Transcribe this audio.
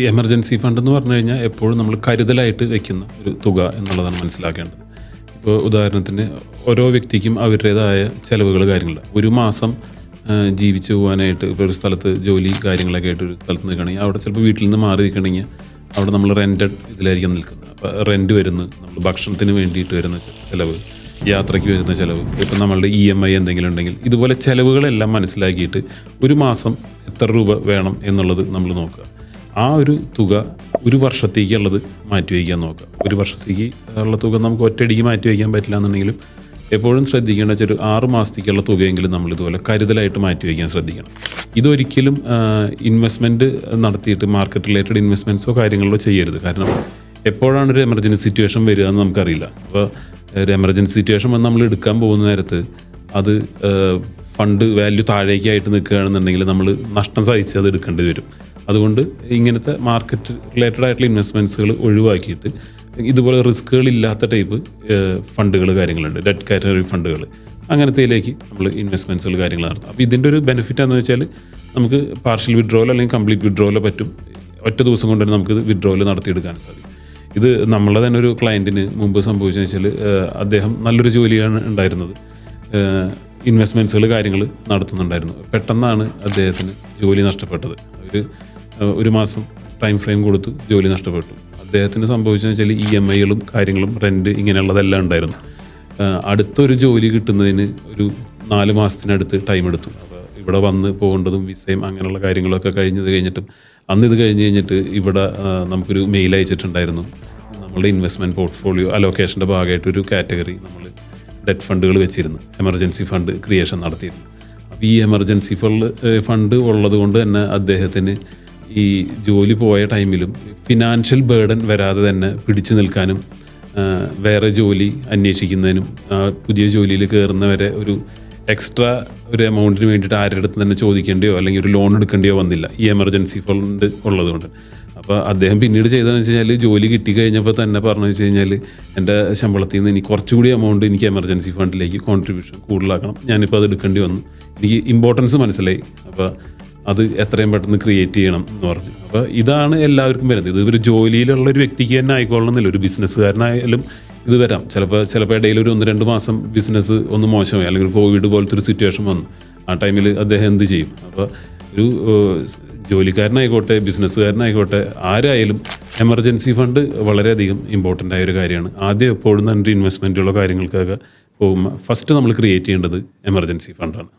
ഈ emergency fund എന്ന് പറഞ്ഞു കഴിഞ്ഞാൽ എപ്പോഴും നമ്മൾ കരുതലായിട്ട് വെക്കുന്ന ഒരു തുക എന്നുള്ളതാണ് മനസ്സിലാക്കേണ്ടത്. ഇപ്പോൾ ഉദാഹരണത്തിന് ഓരോ വ്യക്തിക്കും അവരുടേതായ ചിലവുകൾ കാര്യങ്ങളുണ്ട്. ഒരു മാസം ജീവിച്ചു പോകാനായിട്ട് ഇപ്പോൾ ഒരു സ്ഥലത്ത് ജോലി കാര്യങ്ങളൊക്കെ ആയിട്ട് ഒരു സ്ഥലത്ത് നിൽക്കണമെങ്കിൽ അവിടെ ചിലപ്പോൾ വീട്ടിൽ നിന്ന് മാറി നിൽക്കണമെങ്കിൽ അവിടെ നമ്മൾ റെൻറ്റഡ് ഇതിലായിരിക്കും നിൽക്കുന്നത്. അപ്പോൾ റെൻറ്റ് വരുന്നു, നമ്മൾ ഭക്ഷണത്തിന് വേണ്ടിയിട്ട് വരുന്ന ചിലവ്, യാത്രയ്ക്ക് വരുന്ന ചിലവ്, ഇപ്പം നമ്മളുടെ EMI എന്തെങ്കിലും ഉണ്ടെങ്കിൽ ഇതുപോലെ ചിലവുകളെല്ലാം മനസ്സിലാക്കിയിട്ട് ഒരു മാസം എത്ര രൂപ വേണം എന്നുള്ളത് നമ്മൾ നോക്കുക. ആ ഒരു തുക ഒരു വർഷത്തേക്കുള്ളത് മാറ്റി വയ്ക്കാൻ നോക്കുക. ഒരു വർഷത്തേക്ക് ഉള്ള തുക നമുക്ക് ഒറ്റയടിക്ക് മാറ്റി വയ്ക്കാൻ പറ്റില്ല എന്നുണ്ടെങ്കിലും എപ്പോഴും ശ്രദ്ധിക്കേണ്ട വെച്ചാൽ ഒരു 6 മാസത്തേക്കുള്ള തുകയെങ്കിലും നമ്മൾ ഇതുപോലെ കരുതലായിട്ട് മാറ്റി വയ്ക്കാൻ ശ്രദ്ധിക്കണം. ഇതൊരിക്കലും ഇൻവെസ്റ്റ്മെൻറ്റ് നടത്തിയിട്ട് മാർക്കറ്റ് റിലേറ്റഡ് ഇൻവെസ്റ്റ്മെൻറ്റ്സോ കാര്യങ്ങളോ ചെയ്യരുത്. കാരണം എപ്പോഴാണ് ഒരു എമർജൻസി സിറ്റുവേഷൻ വരിക എന്ന് നമുക്കറിയില്ല. അപ്പോൾ ഒരു എമർജൻസി സിറ്റുവേഷൻ വന്ന് നമ്മൾ എടുക്കാൻ പോകുന്ന നേരത്ത് അത് ഫണ്ട് വാല്യൂ താഴേക്കായിട്ട് നിൽക്കുകയാണെന്നുണ്ടെങ്കിൽ നമ്മൾ നഷ്ടം സഹിച്ച് അത് എടുക്കേണ്ടി വരും. അതുകൊണ്ട് ഇങ്ങനത്തെ മാർക്കറ്റ് റിലേറ്റഡ് ആയിട്ടുള്ള ഇൻവെസ്റ്റ്മെൻറ്റ്സുകൾ ഒഴിവാക്കിയിട്ട് ഇതുപോലെ റിസ്ക്കുകളില്ലാത്ത ടൈപ്പ് ഫണ്ടുകൾ കാര്യങ്ങളുണ്ട്, ഡെറ്റ് കാറ്റഗറി ഫണ്ടുകൾ, അങ്ങനത്തേലേക്ക് നമ്മൾ ഇൻവെസ്റ്റ്മെൻറ്റ്സുകൾ കാര്യങ്ങൾ നടത്തും. അപ്പോൾ ഇതിൻ്റെ ഒരു ബെനിഫിറ്റ് എന്ന് വെച്ചാൽ നമുക്ക് പാർഷ്യൽ വിഡ്രോവൽ അല്ലെങ്കിൽ കംപ്ലീറ്റ് വിഡ്രോവൽ പറ്റും. ഒറ്റ ദിവസം കൊണ്ട് തന്നെ നമുക്ക് വിഡ്രോവൽ നടത്തിയെടുക്കാൻ സാധിക്കും. ഇത് നമ്മളെ തന്നെ ഒരു ക്ലയൻറ്റിന് മുമ്പ് സംഭവിച്ചതെന്ന് വെച്ചാൽ അദ്ദേഹം നല്ലൊരു ജോലിയാണ് ഉണ്ടായിരുന്നത്, ഇൻവെസ്റ്റ്മെൻറ്റ്സുകൾ കാര്യങ്ങൾ നടത്തുന്നുണ്ടായിരുന്നു. പെട്ടെന്നാണ് അദ്ദേഹത്തിന് ജോലി നഷ്ടപ്പെട്ടത്. ഒരു മാസം ടൈം ഫ്രെയിം കൊടുത്ത് ജോലി നഷ്ടപ്പെട്ടു. അദ്ദേഹത്തിന് സംഭവിച്ചതെന്ന് വെച്ചാൽ EMIകളും കാര്യങ്ങളും റെൻറ്റ് ഇങ്ങനെയുള്ളതെല്ലാം ഉണ്ടായിരുന്നു. അടുത്തൊരു ജോലി കിട്ടുന്നതിന് ഒരു 4 മാസത്തിനടുത്ത് ടൈം എടുത്തു. അപ്പോൾ ഇവിടെ വന്ന് പോകേണ്ടതും വിസയും അങ്ങനെയുള്ള കാര്യങ്ങളൊക്കെ കഴിഞ്ഞിട്ടും അന്ന് ഇത് കഴിഞ്ഞ് കഴിഞ്ഞിട്ട് ഇവിടെ നമുക്കൊരു മെയിൽ അയച്ചിട്ടുണ്ടായിരുന്നു. നമ്മളുടെ ഇൻവെസ്റ്റ്മെൻറ്റ് പോർട്ട്ഫോളിയോ അലോക്കേഷൻ്റെ ഭാഗമായിട്ടൊരു കാറ്റഗറി നമ്മൾ ഡെറ്റ് ഫണ്ടുകൾ വെച്ചിരുന്നു, എമർജൻസി ഫണ്ട് ക്രിയേഷൻ നടത്തിയിരുന്നു. അപ്പോൾ ഈ എമർജൻസി ഫണ്ട് ഉള്ളത് കൊണ്ട് തന്നെ അദ്ദേഹത്തിന് ഈ ജോലി പോയ ടൈമിലും ഫിനാൻഷ്യൽ ബേർഡൻ വരാതെ തന്നെ പിടിച്ചു നിൽക്കാനും വേറെ ജോലി അന്വേഷിക്കുന്നതിനും പുതിയ ജോലിയിൽ കയറുന്നവരെ ഒരു എക്സ്ട്രാ ഒരു എമൗണ്ടിന് വേണ്ടിയിട്ട് ആരുടെ അടുത്ത് തന്നെ ചോദിക്കേണ്ടിയോ അല്ലെങ്കിൽ ഒരു ലോൺ എടുക്കേണ്ടിയോ വന്നില്ല ഈ എമർജൻസി ഫണ്ട് ഉള്ളതുകൊണ്ട്. അപ്പോൾ അദ്ദേഹം പിന്നീട് ചെയ്തതെന്ന് വെച്ച് കഴിഞ്ഞാൽ ജോലി കിട്ടിക്കഴിഞ്ഞപ്പോൾ തന്നെ പറഞ്ഞു വെച്ച് കഴിഞ്ഞാൽ എൻ്റെ ശമ്പളത്തിൽ നിന്ന് എനിക്ക് കുറച്ചുകൂടി എമൗണ്ട് എനിക്ക് എമർജൻസി ഫണ്ടിലേക്ക് കോൺട്രിബ്യൂഷൻ കൂടുതലാക്കണം, ഞാനിപ്പോൾ അത് എടുക്കേണ്ടി വന്നു, എനിക്ക് ഇമ്പോർട്ടൻസ് മനസ്സിലായി, അപ്പോൾ അത് എത്രയും പെട്ടെന്ന് ക്രിയേറ്റ് ചെയ്യണം എന്ന് പറഞ്ഞു. അപ്പോൾ ഇതാണ് എല്ലാവർക്കും വരുന്നത്. ഇത് ഒരു ജോലിയിലുള്ള ഒരു വ്യക്തിക്ക് തന്നെ ആയിക്കൊള്ളണമെന്നില്ല, ഒരു ബിസിനസ്സുകാരനായാലും ഇത് വരാം. ചിലപ്പോൾ ഇടയിൽ ഒരു 1-2 മാസം ബിസിനസ് ഒന്ന് മോശമായി, അല്ലെങ്കിൽ കോവിഡ് പോലത്തെ ഒരു സിറ്റുവേഷൻ വന്നു. ആ ടൈമിൽ അദ്ദേഹം എന്ത് ചെയ്യും? അപ്പോൾ ഒരു ജോലിക്കാരനായിക്കോട്ടെ ബിസിനസ്സുകാരനായിക്കോട്ടെ ആരായാലും എമർജൻസി ഫണ്ട് വളരെയധികം ഇമ്പോർട്ടൻ്റ് ആയൊരു കാര്യമാണ്. ആദ്യം എപ്പോഴും തന്നെ ഇൻവെസ്റ്റ്മെൻറ്റുള്ള കാര്യങ്ങൾക്കൊക്കെ പോകുമ്പോൾ ഫസ്റ്റ് നമ്മൾ ക്രിയേറ്റ് ചെയ്യേണ്ടത് എമർജൻസി ഫണ്ടാണ്.